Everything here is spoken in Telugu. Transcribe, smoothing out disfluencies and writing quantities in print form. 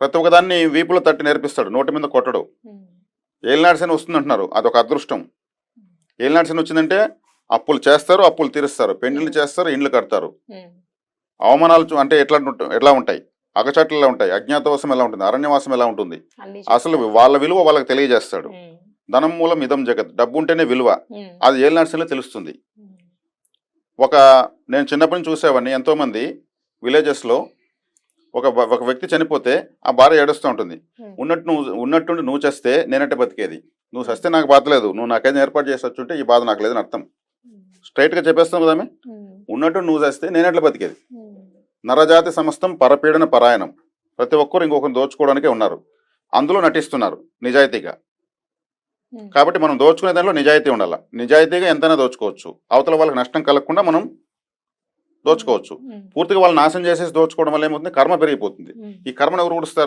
ప్రతి ఒక్కదాన్ని వీపులో తట్టి నేర్పిస్తాడు, నోటి మీద కొట్టడు. ఏలినాటి శని వస్తుంది అంటున్నారు, అదొక అదృష్టం. ఏలినాటి శని వచ్చిందంటే అప్పులు చేస్తారు, అప్పులు తీరుస్తారు, పెండ్లు చేస్తారు, ఇండ్లు కడతారు. అవమానాలు అంటే ఎట్లా ఉంటాయి, అగచాట్లు ఎలా ఉంటాయి, అజ్ఞాతవాసం ఎలా ఉంటుంది, అరణ్యవాసం ఎలా ఉంటుంది, అసలు వాళ్ళ విలువ వాళ్ళకి తెలియజేస్తాడు. ధనం మూలం ఇదం జగత్, డబ్బు ఉంటేనే విలువ, అది ఏలినాటి శనిలో తెలుస్తుంది. నేను చిన్నప్పటి నుంచి చూసేవాడిని, ఎంతోమంది విలేజెస్లో ఒక వ్యక్తి చనిపోతే ఆ భార్య ఏడుస్తూ ఉంటుంది. ఉన్నట్టుండి నువ్వు చేస్తే నేనంటే బతికేది, నువ్వు చస్తే నాకు బాధ లేదు, నువ్వు నాకేదైనా ఏర్పాటు చేసి వచ్చుంటే ఈ బాధ నాకు లేదని అర్థం. స్ట్రైట్గా చెప్పేస్తాం కదా ఆమె, ఉన్నట్టు నువ్వు చేస్తే నేనెట్లా బతికేది. నరజాతి సమస్తం పరపీడన పరాయణం, ప్రతి ఒక్కరు ఇంకొకరిని దోచుకోవడానికే ఉన్నారు, అందులో నటిస్తున్నారు నిజాయితీగా. కాబట్టి మనం దోచుకునే దానిలో నిజాయితీ ఉండాలి. నిజాయితీగా ఎంతైనా దోచుకోవచ్చు, అవతల వాళ్ళకి నష్టం కలగకుండా మనం దోచుకోవచ్చు. పూర్తిగా వాళ్ళు నాశనం చేసేసి దోచుకోవడం వల్ల ఏమవుతుంది, కర్మ పెరిగిపోతుంది. ఈ కర్మను ఎవరు ఊడుస్తారు?